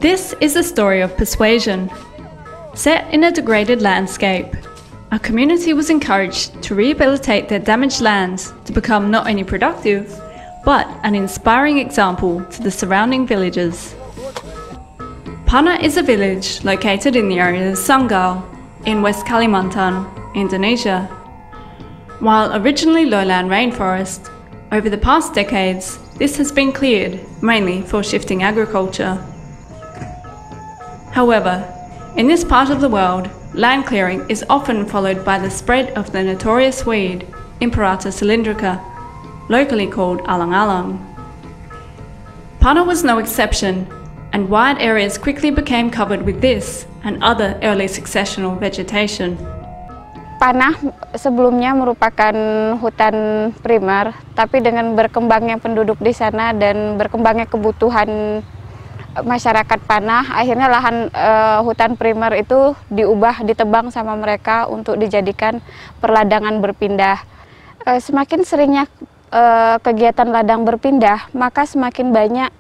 This is a story of persuasion. Set in a degraded landscape, a community was encouraged to rehabilitate their damaged lands to become not only productive, but an inspiring example to the surrounding villages. Pana is a village located in the area of Sanggau, in West Kalimantan, Indonesia. While originally lowland rainforest, over the past decades, this has been cleared, mainly for shifting agriculture. However, in this part of the world, land clearing is often followed by the spread of the notorious weed, Imperata cylindrica, locally called alang-alang. Pana was no exception, and wide areas quickly became covered with this and other early successional vegetation. Panah sebelumnya merupakan hutan primer, tapi dengan berkembangnya penduduk di sana dan berkembangnya kebutuhan masyarakat Panah, akhirnya lahan hutan primer itu ditebang sama mereka untuk dijadikan perladangan berpindah. Semakin seringnya kegiatan ladang berpindah, maka semakin banyak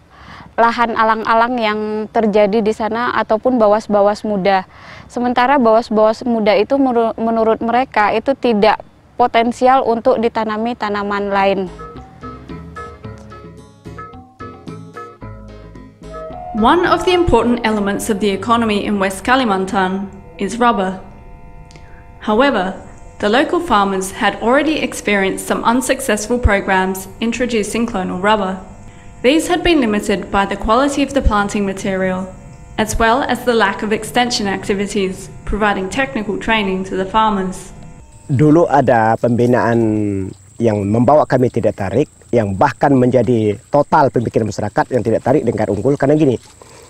lahan alang-alang yang terjadi di sana ataupun bawas-bawas muda. Sementara bawas-bawas muda itu menurut mereka itu tidak potensial untuk ditanami tanaman lain. One of the important elements of the economy in West Kalimantan is rubber. However, the local farmers had already experienced some unsuccessful programs introducing clonal rubber. These had been limited by the quality of the planting material, as well as the lack of extension activities, providing technical training to the farmers. Dulu ada pembinaan yang membawa kami tidak tarik, yang bahkan menjadi total pemikiran masyarakat yang tidak tarik dengan unggul, karena gini,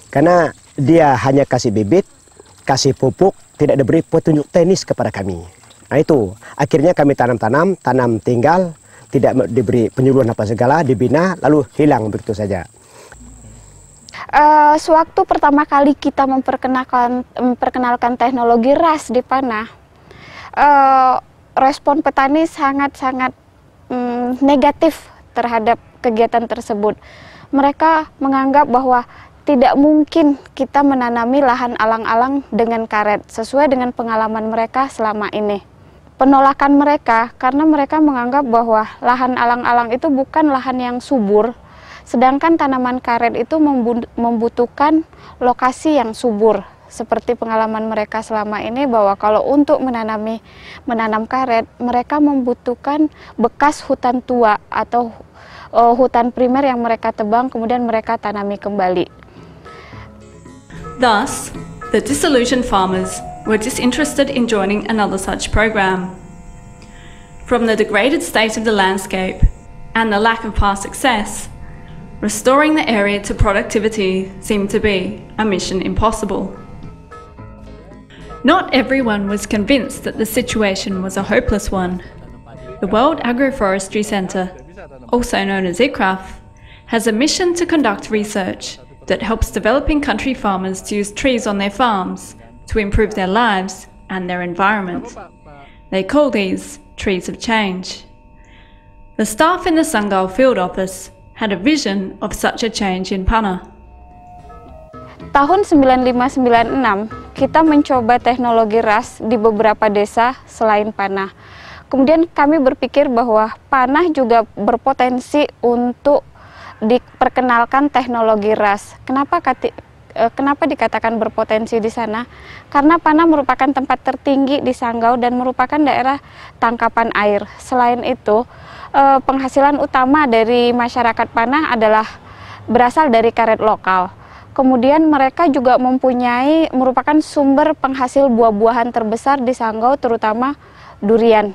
karena dia hanya kasih bibit, kasih pupuk, tidak diberi petunjuk teknis kepada kami. Nah itu, akhirnya kami tanam tinggal, tidak diberi penyuluhan apa segala, dibina, lalu hilang begitu saja. Sewaktu pertama kali kita memperkenalkan teknologi ras di Panah, respon petani sangat-sangat negatif terhadap kegiatan tersebut. Mereka menganggap bahwa tidak mungkin kita menanami lahan alang-alang dengan karet, sesuai dengan pengalaman mereka selama ini. Penolakan mereka karena mereka menganggap bahwa lahan alang-alang itu bukan lahan yang subur, sedangkan tanaman karet itu membutuhkan lokasi yang subur. Seperti pengalaman mereka selama ini bahwa kalau untuk menanam karet, mereka membutuhkan bekas hutan tua atau hutan primer yang mereka tebang kemudian mereka tanami kembali. Thus, the disillusioned farmers were disinterested in joining another such program. From the degraded state of the landscape and the lack of past success, restoring the area to productivity seemed to be a mission impossible. Not everyone was convinced that the situation was a hopeless one. The World Agroforestry Centre, also known as ICRAF, has a mission to conduct research that helps developing country farmers to use trees on their farms to improve their lives and their environment. They call these trees of change. The staff in the Sanggau field office had a vision of such a change in Pana. Tahun 95-96, kita mencoba teknologi ras di beberapa desa selain Panah. Kemudian kami berpikir bahwa Panah juga berpotensi untuk diperkenalkan teknologi ras. Kenapa dikatakan berpotensi di sana? Karena Panah merupakan tempat tertinggi di Sanggau dan merupakan daerah tangkapan air. Selain itu, penghasilan utama dari masyarakat Panah adalah berasal dari karet lokal. Kemudian mereka juga merupakan sumber penghasil buah-buahan terbesar di Sanggau, terutama durian.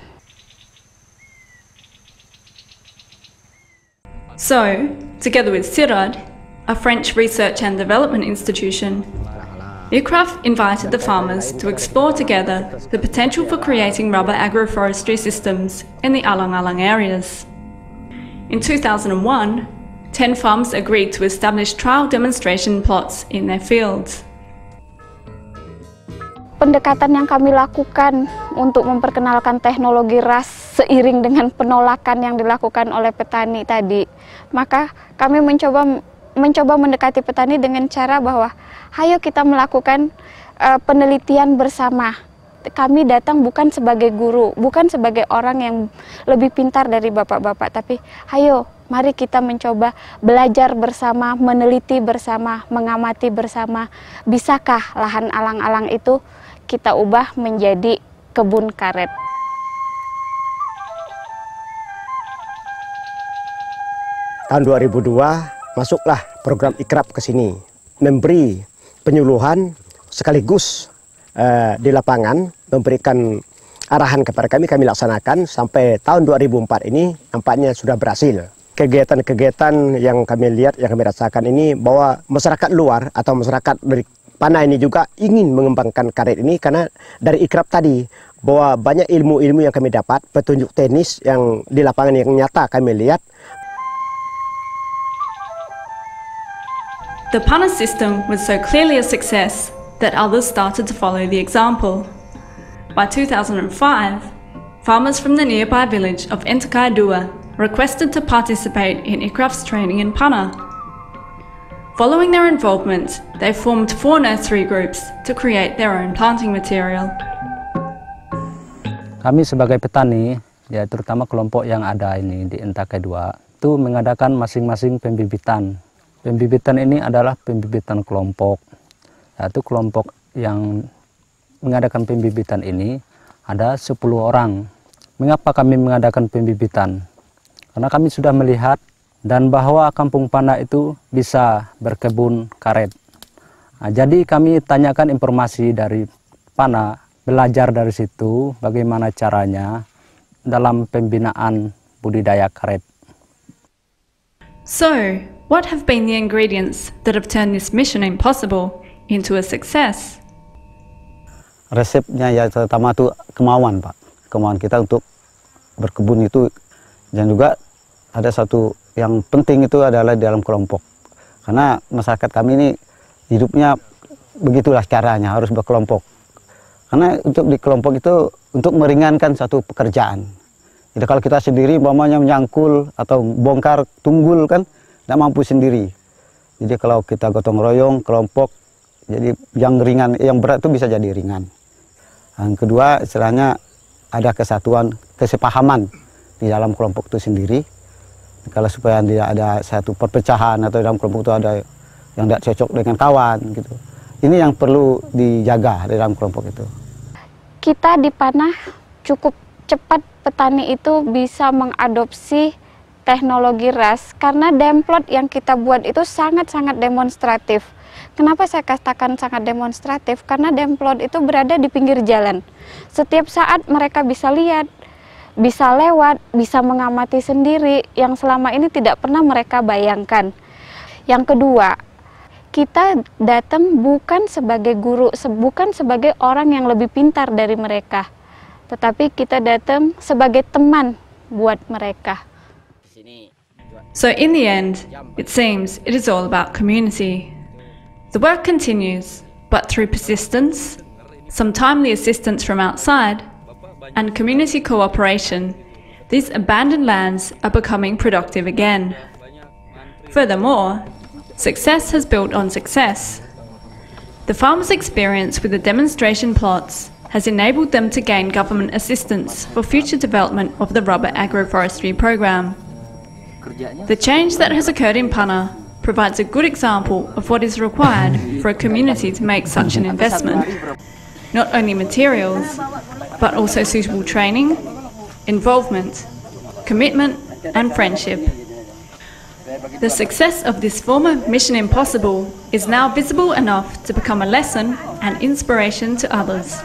So, together with CIRAD, a French research and development institution, ICRAF invited the farmers to explore together the potential for creating rubber agroforestry systems in the alang-alang areas. In 2001, 10 farms agreed to establish trial demonstration plots in their fields. Pendekatan yang kami lakukan untuk memperkenalkan teknologi ras seiring dengan penolakan yang dilakukan oleh petani tadi, maka kami mencoba mencoba mendekati petani dengan cara bahwa, ayo kita melakukan penelitian bersama. Kami datang bukan sebagai guru, bukan sebagai orang yang lebih pintar dari bapak-bapak, tapi ayo mari kita mencoba belajar bersama, meneliti bersama, mengamati bersama. Bisakah lahan alang-alang itu kita ubah menjadi kebun karet? Tahun 2002 masuklah program Ikrab ke sini, memberi penyuluhan sekaligus di lapangan, memberikan arahan kepada kami laksanakan sampai tahun 2004 ini nampaknya sudah berhasil. Kegiatan-kegiatan yang kami lihat, yang kami rasakan ini bahwa masyarakat luar atau masyarakat dari Panah ini juga ingin mengembangkan karet ini karena dari Ikrab tadi bahwa banyak ilmu-ilmu yang kami dapat, petunjuk teknis yang di lapangan yang nyata kami lihat. The Panah system was so clearly a success that others started to follow the example. By 2005, farmers from the nearby village of Entakai Dua requested to participate in Ikrab's training in Panah. Following their involvement, they formed 4 nursery groups to create their own planting material. Kami sebagai petani, ya terutama kelompok yang ada ini di Entakai Dua, itu mengadakan masing-masing pembibitan. Pembibitan ini adalah pembibitan kelompok. Yaitu kelompok yang mengadakan pembibitan ini ada 10 orang. Mengapa kami mengadakan pembibitan? Karena kami sudah melihat dan bahwa Kampung Panah itu bisa berkebun karet. Nah, jadi kami tanyakan informasi dari Panah, belajar dari situ bagaimana caranya dalam pembinaan budidaya karet. So, what have been the ingredients that have turned this mission impossible into a success? Resepnya ya pertama itu kemauan, Pak. Kemauan kita untuk berkebun itu, dan juga ada satu yang penting itu adalah dalam kelompok. Karena masyarakat kami ini hidupnya begitulah caranya, harus berkelompok. Karena untuk di kelompok itu untuk meringankan satu pekerjaan. Jadi kalau kita sendiri umpamanya menyangkul atau bongkar tunggul kan tidak mampu sendiri. Jadi kalau kita gotong royong kelompok, jadi yang ringan, yang berat itu bisa jadi ringan. Yang kedua istilahnya ada kesatuan, kesepahaman di dalam kelompok itu sendiri. Kalau supaya tidak ada satu perpecahan atau dalam kelompok itu ada yang tidak cocok dengan kawan gitu. Ini yang perlu dijaga di dalam kelompok itu. Kita di Panah cukup cepat petani itu bisa mengadopsi teknologi ras karena demplot yang kita buat itu sangat-sangat demonstratif. Kenapa saya katakan sangat demonstratif? Karena demplot itu berada di pinggir jalan. Setiap saat mereka bisa lihat, bisa lewat, bisa mengamati sendiri yang selama ini tidak pernah mereka bayangkan. Yang kedua, kita datang bukan sebagai guru, bukan sebagai orang yang lebih pintar dari mereka, tetapi kita datang sebagai teman buat mereka. So in the end, it seems it is all about community. The work continues, but through persistence, some timely assistance from outside, and community cooperation, these abandoned lands are becoming productive again. Furthermore, success has built on success. The farmers' experience with the demonstration plots has enabled them to gain government assistance for future development of the rubber agroforestry program. The change that has occurred in Panah provides a good example of what is required for a community to make such an investment. Not only materials, but also suitable training, involvement, commitment and friendship. The success of this former Mission Impossible is now visible enough to become a lesson and inspiration to others.